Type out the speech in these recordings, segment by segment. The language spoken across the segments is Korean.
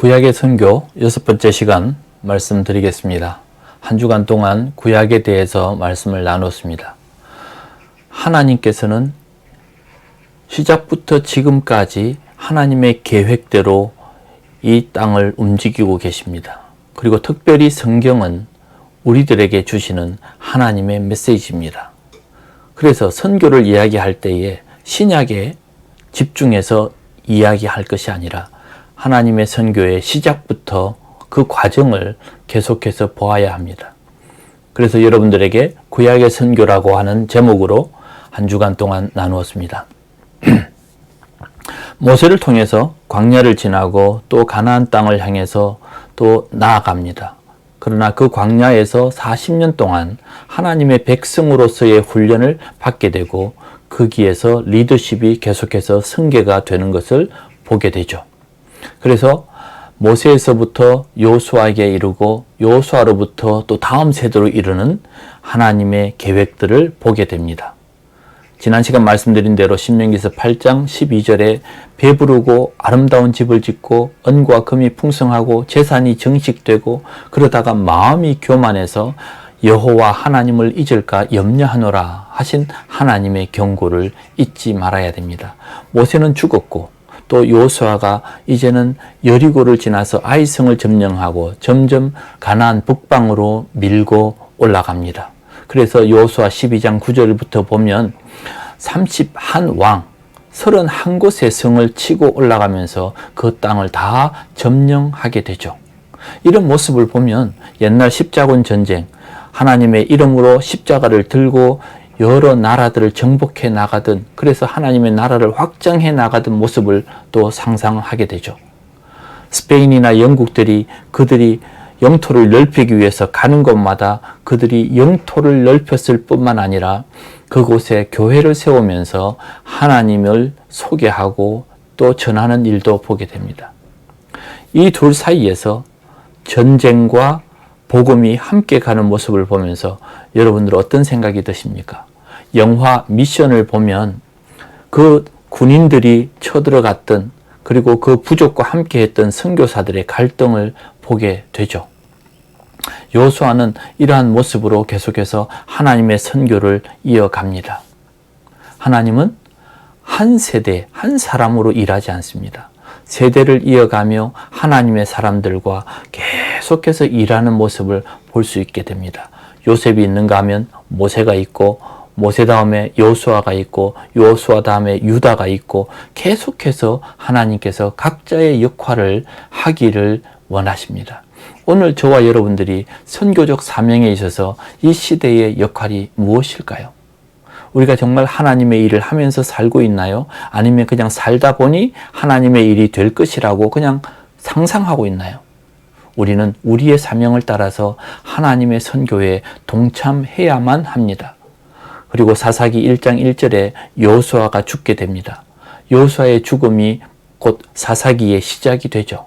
구약의 선교 6번째 시간 말씀드리겠습니다. 한 주간 동안 구약에 대해서 말씀을 나눴습니다. 하나님께서는 시작부터 지금까지 하나님의 계획대로 이 땅을 움직이고 계십니다. 그리고 특별히 성경은 우리들에게 주시는 하나님의 메시지입니다. 그래서 선교를 이야기할 때에 신약에 집중해서 이야기할 것이 아니라 하나님의 선교의 시작부터 그 과정을 계속해서 보아야 합니다. 그래서 여러분들에게 구약의 선교라고 하는 제목으로 한 주간 동안 나누었습니다. 모세를 통해서 광야를 지나고 또 가나안 땅을 향해서 또 나아갑니다. 그러나 그 광야에서 40년 동안 하나님의 백성으로서의 훈련을 받게 되고 거기에서 리더십이 계속해서 승계가 되는 것을 보게 되죠. 그래서 모세에서부터 여호수아에게 이르고 여호수아로부터 또 다음 세대로 이르는 하나님의 계획들을 보게 됩니다. 지난 시간 말씀드린 대로 신명기서 8장 12절에 배부르고 아름다운 집을 짓고 은과 금이 풍성하고 재산이 정식되고 그러다가 마음이 교만해서 여호와 하나님을 잊을까 염려하노라 하신 하나님의 경고를 잊지 말아야 됩니다. 모세는 죽었고 또 여호수아가 이제는 여리고를 지나서 아이성을 점령하고 점점 가나안 북방으로 밀고 올라갑니다. 그래서 여호수아 12장 9절부터 보면 31왕 31곳의 성을 치고 올라가면서 그 땅을 다 점령하게 되죠. 이런 모습을 보면 옛날 십자군 전쟁, 하나님의 이름으로 십자가를 들고 여러 나라들을 정복해 나가던, 그래서 하나님의 나라를 확장해 나가던 모습을 또 상상하게 되죠. 스페인이나 영국들이 그들이 영토를 넓히기 위해서 가는 곳마다 그들이 영토를 넓혔을 뿐만 아니라 그곳에 교회를 세우면서 하나님을 소개하고 또 전하는 일도 보게 됩니다. 이 둘 사이에서 전쟁과 복음이 함께 가는 모습을 보면서 여러분들 어떤 생각이 드십니까? 영화 미션을 보면 그 군인들이 쳐들어갔던, 그리고 그 부족과 함께 했던 선교사들의 갈등을 보게 되죠. 여호수아는 이러한 모습으로 계속해서 하나님의 선교를 이어갑니다. 하나님은 한 세대, 한 사람으로 일하지 않습니다. 세대를 이어가며 하나님의 사람들과 계속해서 일하는 모습을 볼 수 있게 됩니다. 요셉이 있는가 하면 모세가 있고, 모세 다음에 여호수아가 있고, 여호수아 다음에 유다가 있고, 계속해서 하나님께서 각자의 역할을 하기를 원하십니다. 오늘 저와 여러분들이 선교적 사명에 있어서 이 시대의 역할이 무엇일까요? 우리가 정말 하나님의 일을 하면서 살고 있나요? 아니면 그냥 살다 보니 하나님의 일이 될 것이라고 그냥 상상하고 있나요? 우리는 우리의 사명을 따라서 하나님의 선교에 동참해야만 합니다. 그리고 사사기 1장 1절에 여호수아가 죽게 됩니다. 여호수아의 죽음이 곧 사사기의 시작이 되죠.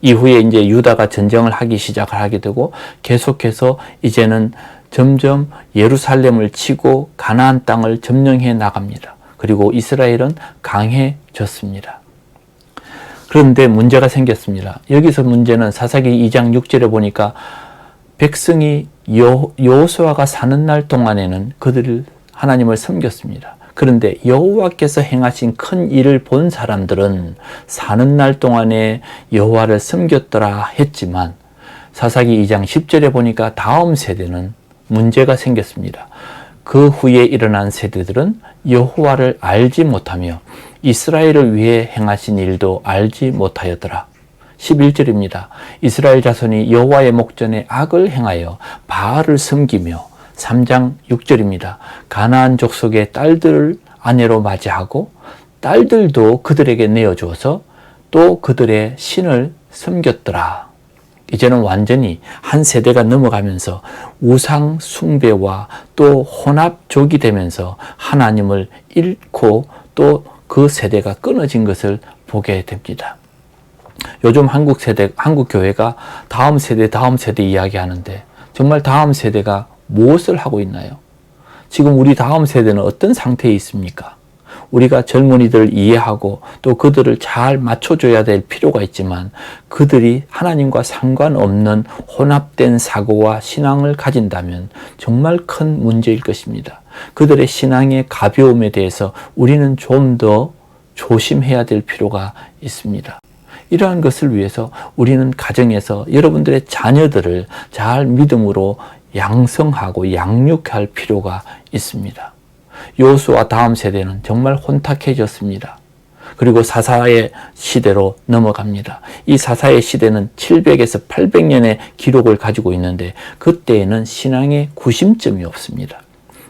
이후에 이제 유다가 전쟁을 하기 시작을 하게 되고 계속해서 이제는 점점 예루살렘을 치고 가나안 땅을 점령해 나갑니다. 그리고 이스라엘은 강해졌습니다. 그런데 문제가 생겼습니다. 여기서 문제는 사사기 2장 6절에 보니까 백성이 여호수아가 사는 날 동안에는 그들을 하나님을 섬겼습니다. 그런데 여호와께서 행하신 큰 일을 본 사람들은 사는 날 동안에 여호와를 섬겼더라 했지만 사사기 2장 10절에 보니까 다음 세대는 문제가 생겼습니다. 그 후에 일어난 세대들은 여호와를 알지 못하며 이스라엘을 위해 행하신 일도 알지 못하였더라. 11절입니다. 이스라엘 자손이 여호와의 목전에 악을 행하여 바알을 섬기며 3장 6절입니다. 가나안 족속의 딸들을 아내로 맞이하고 딸들도 그들에게 내어주어서 또 그들의 신을 섬겼더라. 이제는 완전히 한 세대가 넘어가면서 우상 숭배와 또 혼합족이 되면서 하나님을 잃고 또 그 세대가 끊어진 것을 보게 됩니다. 요즘 한국 교회가 다음 세대 이야기하는데 정말 다음 세대가 무엇을 하고 있나요? 지금 우리 다음 세대는 어떤 상태에 있습니까? 우리가 젊은이들을 이해하고 또 그들을 잘 맞춰줘야 될 필요가 있지만 그들이 하나님과 상관없는 혼합된 사고와 신앙을 가진다면 정말 큰 문제일 것입니다. 그들의 신앙의 가벼움에 대해서 우리는 좀 더 조심해야 될 필요가 있습니다. 이러한 것을 위해서 우리는 가정에서 여러분들의 자녀들을 잘 믿음으로 양성하고 양육할 필요가 있습니다. 여호수아 다음 세대는 정말 혼탁해졌습니다. 그리고 사사의 시대로 넘어갑니다. 이 사사의 시대는 700에서 800년의 기록을 가지고 있는데 그때에는 신앙의 구심점이 없습니다.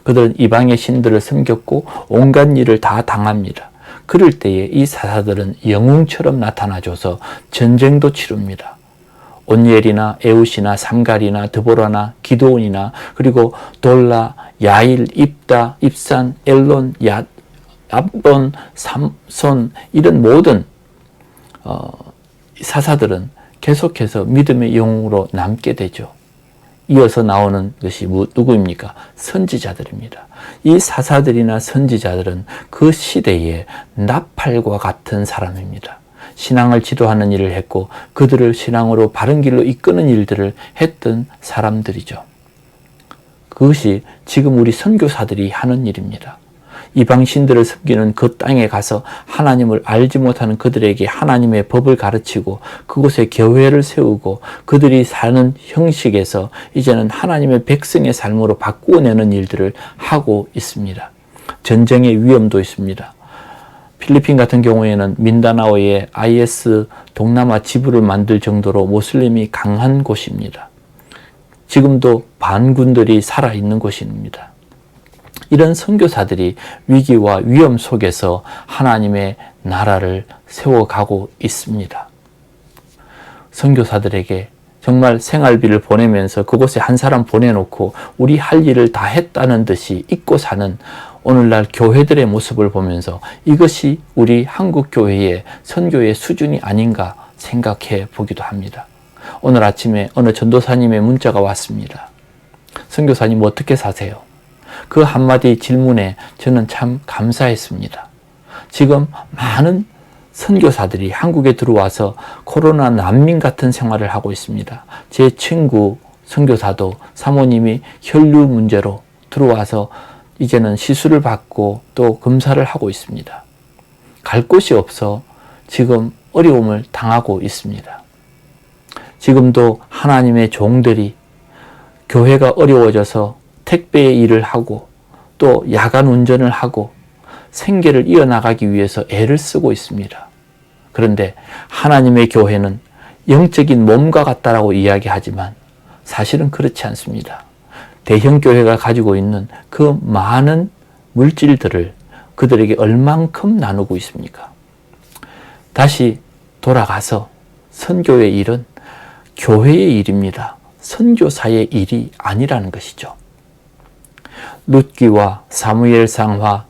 그들은 이방의 신들을 섬겼고 온갖 일을 다 당합니다. 그럴 때에 이 사사들은 영웅처럼 나타나줘서 전쟁도 치릅니다. 온니엘이나 에웃이나 삼갈이나 드보라나 기드온이나 그리고 돌라, 야일, 입다, 입산, 엘론, 압론, 삼손 이런 모든 사사들은 계속해서 믿음의 영웅으로 남게 되죠. 이어서 나오는 것이 누구입니까? 선지자들입니다. 이 사사들이나 선지자들은 그 시대에 나팔과 같은 사람입니다. 신앙을 지도하는 일을 했고 그들을 신앙으로 바른 길로 이끄는 일들을 했던 사람들이죠. 그것이 지금 우리 선교사들이 하는 일입니다. 이방 신들을 섬기는 그 땅에 가서 하나님을 알지 못하는 그들에게 하나님의 법을 가르치고 그곳에 교회를 세우고 그들이 사는 형식에서 이제는 하나님의 백성의 삶으로 바꾸어내는 일들을 하고 있습니다. 전쟁의 위험도 있습니다. 필리핀 같은 경우에는 민다나오에 IS 동남아 지부를 만들 정도로 모슬림이 강한 곳입니다. 지금도 반군들이 살아있는 곳입니다. 이런 선교사들이 위기와 위험 속에서 하나님의 나라를 세워가고 있습니다. 선교사들에게 정말 생활비를 보내면서 그곳에 한 사람 보내놓고 우리 할 일을 다 했다는 듯이 잊고 사는 오늘날 교회들의 모습을 보면서 이것이 우리 한국 교회의 선교의 수준이 아닌가 생각해 보기도 합니다. 오늘 아침에 어느 전도사님의 문자가 왔습니다. 선교사님 어떻게 사세요? 그 한마디 질문에 저는 참 감사했습니다. 지금 많은 선교사들이 한국에 들어와서 코로나 난민 같은 생활을 하고 있습니다. 제 친구 선교사도 사모님이 혈류 문제로 들어와서 이제는 시술을 받고 또 검사를 하고 있습니다. 갈 곳이 없어 지금 어려움을 당하고 있습니다. 지금도 하나님의 종들이 교회가 어려워져서 택배의 일을 하고 또 야간 운전을 하고 생계를 이어나가기 위해서 애를 쓰고 있습니다. 그런데 하나님의 교회는 영적인 몸과 같다라고 이야기하지만 사실은 그렇지 않습니다. 대형 교회가 가지고 있는 그 많은 물질들을 그들에게 얼만큼 나누고 있습니까? 다시 돌아가서 선교의 일은 교회의 일입니다. 선교사의 일이 아니라는 것이죠. 룻기와 사무엘상하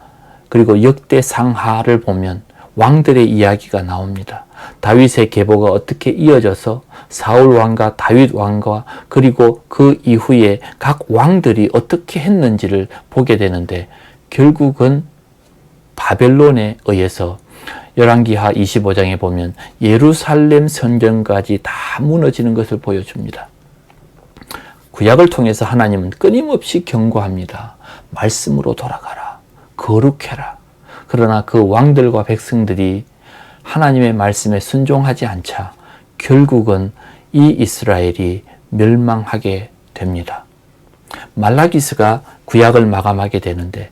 그리고 역대상하를 보면 왕들의 이야기가 나옵니다. 다윗의 계보가 어떻게 이어져서 사울 왕과 다윗 왕과 그리고 그 이후에 각 왕들이 어떻게 했는지를 보게 되는데 결국은 바벨론에 의해서 열왕기하 25장에 보면 예루살렘 성전까지 다 무너지는 것을 보여줍니다. 구약을 통해서 하나님은 끊임없이 경고합니다. 말씀으로 돌아가라. 거룩해라. 그러나 그 왕들과 백성들이 하나님의 말씀에 순종하지 않자 결국은 이 이스라엘이 멸망하게 됩니다. 말라기스가 구약을 마감하게 되는데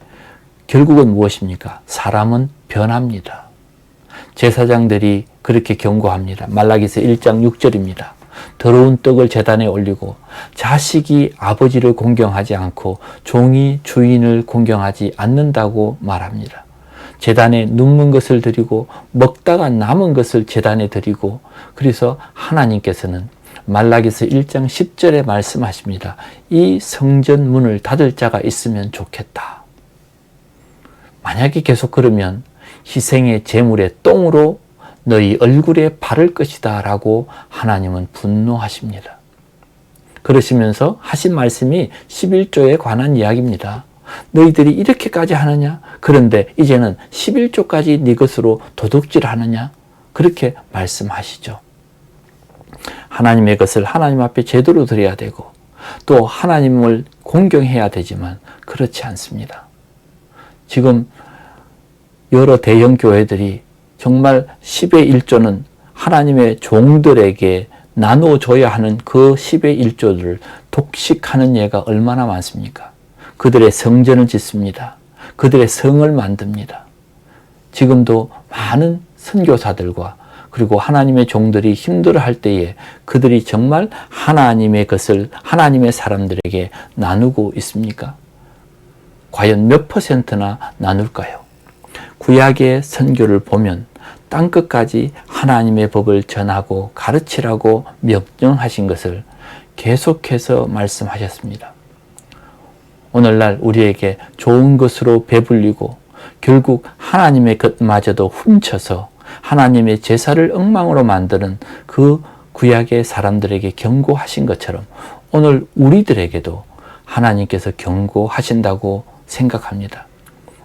결국은 무엇입니까? 사람은 변합니다. 제사장들이 그렇게 경고합니다. 말라기스 1장 6절입니다. 더러운 떡을 제단에 올리고 자식이 아버지를 공경하지 않고 종이 주인을 공경하지 않는다고 말합니다. 제단에 눕는 것을 드리고 먹다가 남은 것을 제단에 드리고 그래서 하나님께서는 말라기스 1장 10절에 말씀하십니다. 이 성전 문을 닫을 자가 있으면 좋겠다. 만약에 계속 그러면 희생의 제물의 똥으로 너희 얼굴에 바를 것이다 라고 하나님은 분노하십니다. 그러시면서 하신 말씀이 11조에 관한 이야기입니다. 너희들이 이렇게까지 하느냐? 그런데 이제는 11조까지 네 것으로 도둑질하느냐? 그렇게 말씀하시죠. 하나님의 것을 하나님 앞에 제대로 드려야 되고 또 하나님을 공경해야 되지만 그렇지 않습니다. 지금 여러 대형 교회들이 정말 10의 1조는 하나님의 종들에게 나눠줘야 하는 그 10의 1조를 독식하는 예가 얼마나 많습니까? 그들의 성전을 짓습니다. 그들의 성을 만듭니다. 지금도 많은 선교사들과 그리고 하나님의 종들이 힘들어할 때에 그들이 정말 하나님의 것을 하나님의 사람들에게 나누고 있습니까? 과연 몇 %나 나눌까요? 구약의 선교를 보면 땅끝까지 하나님의 법을 전하고 가르치라고 명령하신 것을 계속해서 말씀하셨습니다. 오늘날 우리에게 좋은 것으로 배불리고 결국 하나님의 것마저도 훔쳐서 하나님의 제사를 엉망으로 만드는 그 구약의 사람들에게 경고하신 것처럼 오늘 우리들에게도 하나님께서 경고하신다고 생각합니다.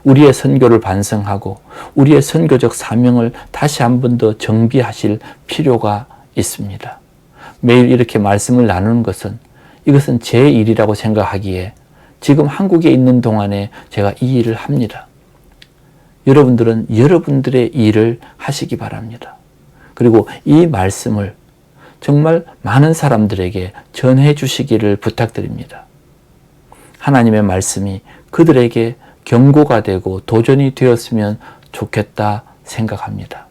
우리의 선교를 반성하고 우리의 선교적 사명을 다시 한 번 더 정비하실 필요가 있습니다. 매일 이렇게 말씀을 나누는 이것은 제 일이라고 생각하기에 지금 한국에 있는 동안에 제가 이 일을 합니다. 여러분들은 여러분들의 일을 하시기 바랍니다. 그리고 이 말씀을 정말 많은 사람들에게 전해 주시기를 부탁드립니다. 하나님의 말씀이 그들에게 경고가 되고 도전이 되었으면 좋겠다 생각합니다.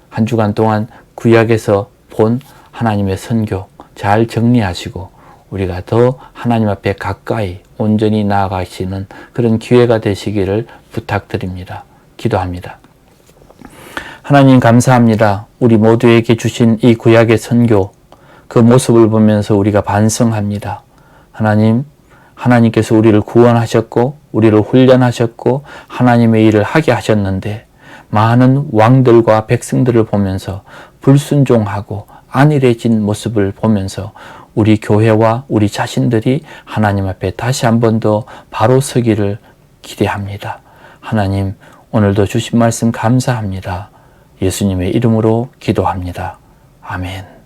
한 주간 동안 구약에서 본 하나님의 선교 잘 정리하시고 우리가 더 하나님 앞에 가까이 온전히 나아가시는 그런 기회가 되시기를 부탁드립니다. 기도합니다. 하나님 감사합니다. 우리 모두에게 주신 이 구약의 선교 그 모습을 보면서 우리가 반성합니다. 하나님께서 우리를 구원하셨고 우리를 훈련하셨고 하나님의 일을 하게 하셨는데 많은 왕들과 백성들을 보면서 불순종하고 안일해진 모습을 보면서 우리 교회와 우리 자신들이 하나님 앞에 다시 한 번 더 바로 서기를 기대합니다. 하나님 오늘도 주신 말씀 감사합니다. 예수님의 이름으로 기도합니다. 아멘.